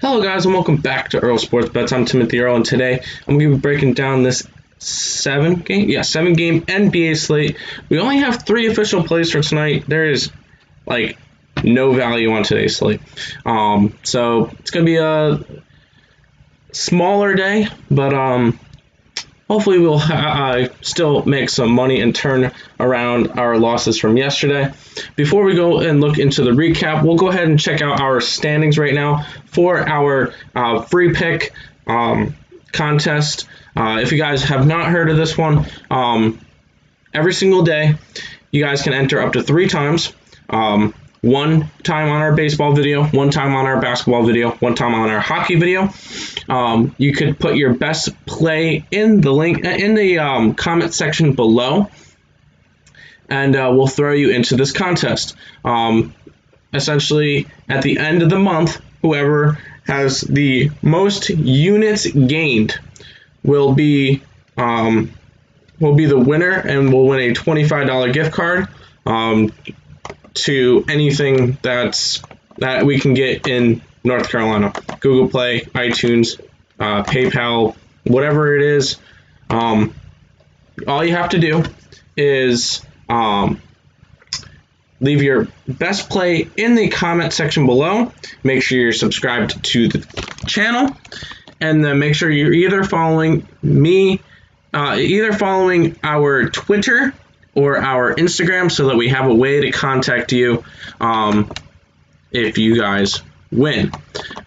Hello guys and welcome back to Earl Sports Bets. I'm Timothy Earl and today I'm going to be breaking down this 7-game NBA slate. We only have 3 official plays for tonight. There is no value on today's slate. So it's going to be a smaller day, but hopefully we'll still make some money and turn around our losses from yesterday. Before we go and look into the recap, we'll go ahead and check out our standings right now for our free pick contest. If you guys have not heard of this one, every single day you guys can enter up to 3 times. One time on our baseball video, one time on our basketball video, one time on our hockey video. You could put your best play in the link in the comment section below, and we'll throw you into this contest. Essentially, at the end of the month, whoever has the most units gained will be the winner, and will win a $25 gift card to anything that we can get in North Carolina. Google Play, iTunes, PayPal, whatever it is. All you have to do is leave your best play in the comment section below. Make sure you're subscribed to the channel, and then make sure you're either following me, either following our Twitter or our Instagram, so that we have a way to contact you if you guys win.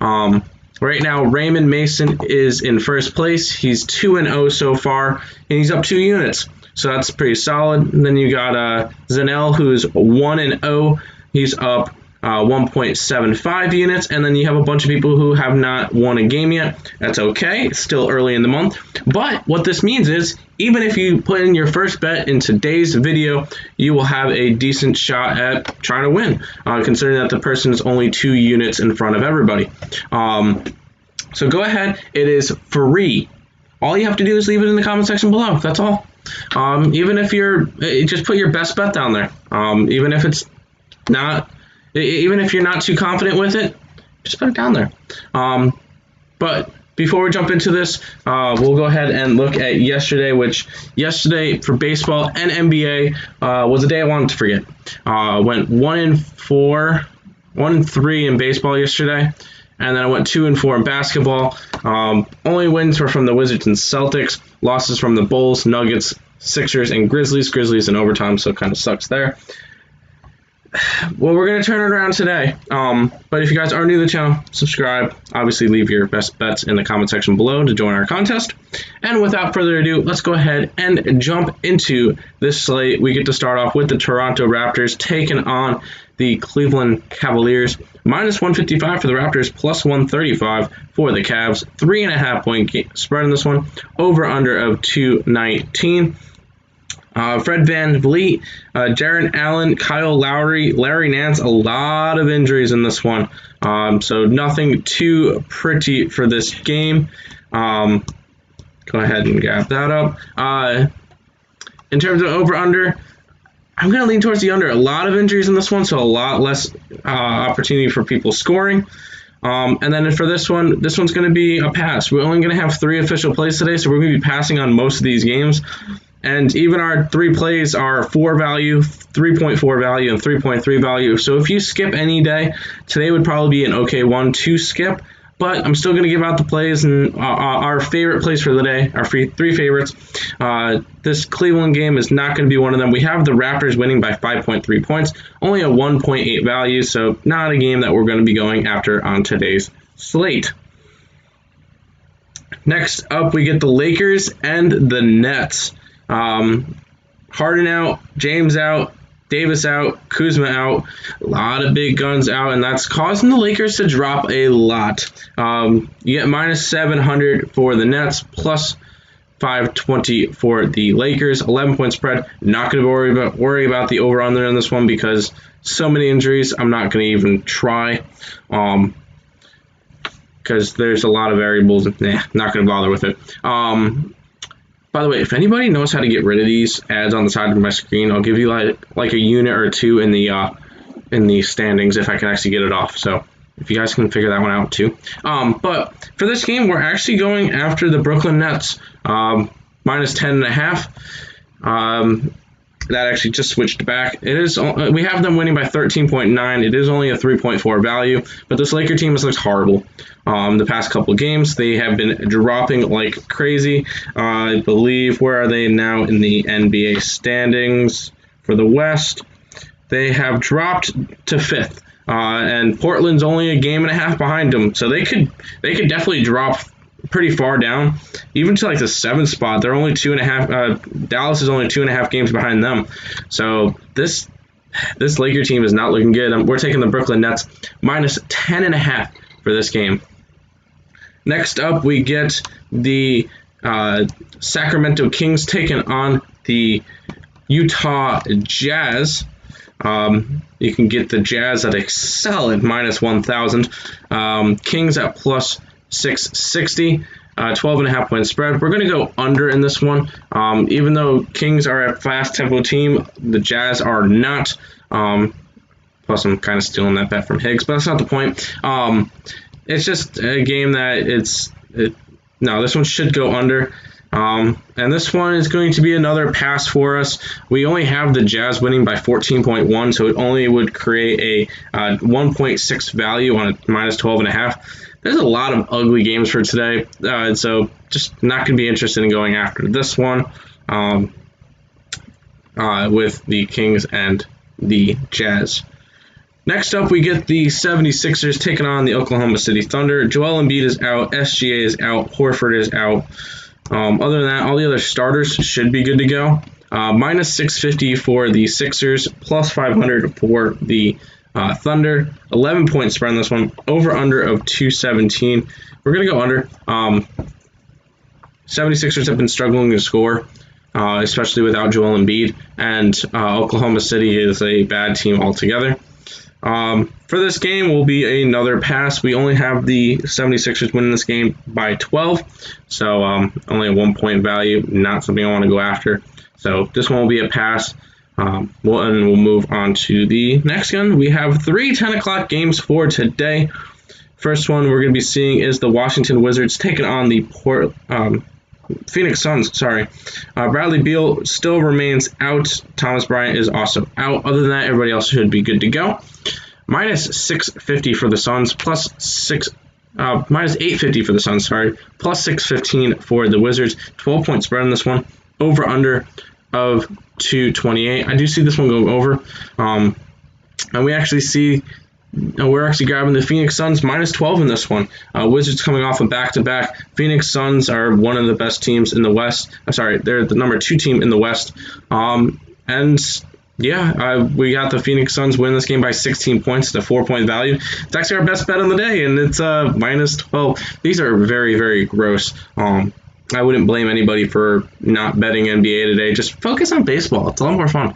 Right now, Raymond Mason is in first place. He's 2-0 so far, and he's up 2 units. So that's pretty solid. And then you got Zanell, who's 1-0. He's up 1.75 units. And then you have a bunch of people who have not won a game yet. That's okay. It's still early in the month. But what this means is, even if you put in your first bet in today's video, you will have a decent shot at trying to win, considering that the person is only 2 units in front of everybody. So go ahead. It is free. All you have to do is leave it in the comment section below. That's all. Even if just put your best bet down there. Even if you're not too confident with it, just put it down there. But before we jump into this, we'll go ahead and look at yesterday, which yesterday for baseball and NBA was a day I wanted to forget. Went 1-4, 1-3 in baseball yesterday, and then I went 2-4 in basketball. Only wins were from the Wizards and Celtics. Losses from the Bulls, Nuggets, Sixers, and Grizzlies. Grizzlies in overtime, so it kind of sucks there. Well, we're going to turn it around today. But if you guys are new to the channel, subscribe. Obviously, leave your best bets in the comment section below to join our contest. And without further ado, let's go ahead and jump into this slate. We get to start off with the Toronto Raptors taking on the Cleveland Cavaliers. -155 for the Raptors, +135 for the Cavs. 3.5 point spread in this one. Over/under of 219. Fred VanVleet, Jarrett Allen, Kyle Lowry, Larry Nance, a lot of injuries in this one. So nothing too pretty for this game. Go ahead and grab that up. In terms of over/under, I'm going to lean towards the under. A lot of injuries in this one, so a lot less opportunity for people scoring. And then for this one's going to be a pass. We're only going to have 3 official plays today, so we're going to be passing on most of these games. And even our 3 plays are 4 value, 3.4 value, and 3.3 value. So if you skip any day, today would probably be an okay one to skip. But I'm still going to give out the plays and our favorite plays for the day, our 3 favorites. This Cleveland game is not going to be one of them. We have the Raptors winning by 5.3 points, only a 1.8 value, so not a game that we're going to be going after on today's slate. Next up, we get the Lakers and the Nets. Harden out, James out, Davis out, Kuzma out, a lot of big guns out, and that's causing the Lakers to drop a lot. You get -700 for the Nets, +520 for the Lakers. 11-point spread. Not going to worry about the over/under in this one because so many injuries. I'm not going to even try because there's a lot of variables. Not going to bother with it. By the way, if anybody knows how to get rid of these ads on the side of my screen, I'll give you like a unit or 2 in the standings if I can actually get it off. So if you guys can figure that one out too. But for this game, we're actually going after the Brooklyn Nets, minus 10.5. That actually just switched back. It is we have them winning by 13.9. It is only a 3.4 value, but this Laker team has looked horrible. The past couple of games, they have been dropping like crazy. I believe, where are they now in the NBA standings for the West? They have dropped to 5th, and Portland's only a game and a half behind them, so they could definitely drop pretty far down, even to like the 7th spot. They're only 2.5. Dallas is only 2.5 games behind them. So this Laker team is not looking good. We're taking the Brooklyn Nets minus 10.5 for this game. Next up, we get the Sacramento Kings taking on the Utah Jazz. You can get the Jazz at a solid minus 1,000. Kings at plus 660, 12.5 point spread. We're going to go under in this one. Even though Kings are a fast tempo team, the Jazz are not. Plus, I'm kind of stealing that bet from Higgs, but that's not the point. It's just a game that no, this one should go under. And this one is going to be another pass for us. We only have the Jazz winning by 14.1, so it only would create a 1.6 value on a minus 12.5. There's a lot of ugly games for today, so just not going to be interested in going after this one with the Kings and the Jazz. Next up, we get the 76ers taking on the Oklahoma City Thunder. Joel Embiid is out, SGA is out, Horford is out. Other than that, all the other starters should be good to go. Minus 650 for the Sixers, plus 500 for the Thunder. 11-point spread on this one, over-under of 217. We're going to go under. 76ers have been struggling to score, especially without Joel Embiid, and Oklahoma City is a bad team altogether. For this game will be another pass. We only have the 76ers winning this game by 12, so only a 1-point value, not something I want to go after. So this one will be a pass. We'll move on to the next one. We have 3 10 o'clock games for today. First one we're going to be seeing is the Washington Wizards taking on the Phoenix Suns. Bradley Beal still remains out. Thomas Bryant is also out. Other than that, everybody else should be good to go. Minus 650 for the Suns, minus 850 for the Suns, plus 615 for the Wizards. 12-point spread on this one, over under of 228. I do see this one going over, and we're actually grabbing the Phoenix Suns minus 12 in this one. Wizards coming off a back-to-back. Phoenix Suns are one of the best teams in the West. They're the number 2 team in the West. We got the Phoenix Suns win this game by 16 points. It's a 4-point value. It's actually our best bet on the day, and it's minus 12. These are very, very gross. I wouldn't blame anybody for not betting NBA today. Just focus on baseball. It's a lot more fun.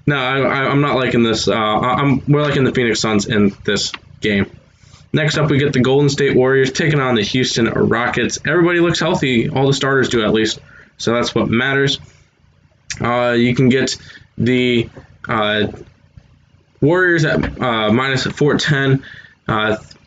No, I'm not liking this. We're liking the Phoenix Suns in this game. Next up, we get the Golden State Warriors taking on the Houston Rockets. Everybody looks healthy. All the starters do, at least. So that's what matters. You can get the Warriors at minus 410,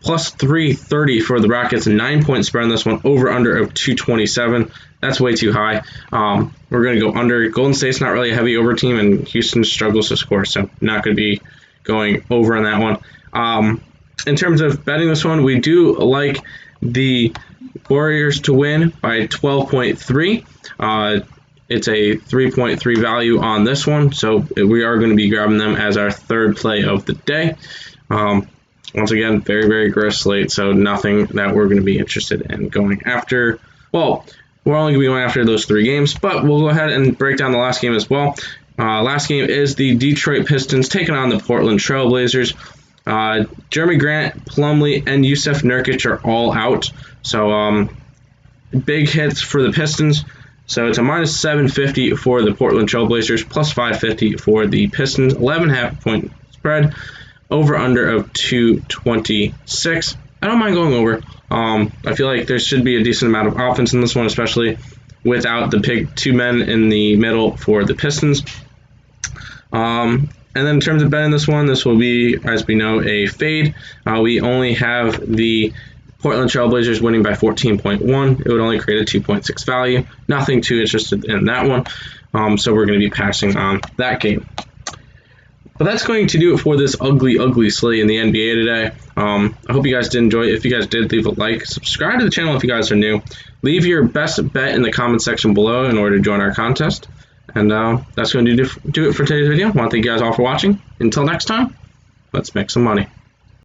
plus 330 for the Rockets, and 9-point spread on this one, over under of 227. That's way too high. We're going to go under. Golden State's not really a heavy over team, and Houston struggles to score, so not going to be going over on that one. In terms of betting this one, we do like the Warriors to win by 12.3. It's a 3.3 value on this one, so we are going to be grabbing them as our third play of the day. Once again, very, very gross slate, so nothing that we're going to be interested in going after. Well, we're only going to be going after those 3 games, but we'll go ahead and break down the last game as well. Last game is the Detroit Pistons taking on the Portland Trailblazers. Jeremy Grant, Plumlee, and Yusuf Nurkic are all out, so big hits for the Pistons. So it's a minus 750 for the Portland Trailblazers, plus 550 for the Pistons. 11.5-point spread, over under of 226. I don't mind going over. I feel like there should be a decent amount of offense in this one, especially without the big 2 men in the middle for the Pistons. And then in terms of betting this one, this will be, as we know, a fade. We only have the Portland Trailblazers winning by 14.1. It would only create a 2.6 value. Nothing too interested in that one. So we're going to be passing on that game. But that's going to do it for this ugly slate in the NBA today. I hope you guys did enjoy it. If you guys did, leave a like. Subscribe to the channel if you guys are new. Leave your best bet in the comment section below in order to join our contest. And that's going to do it for today's video. I want to thank you guys all for watching. Until next time, let's make some money.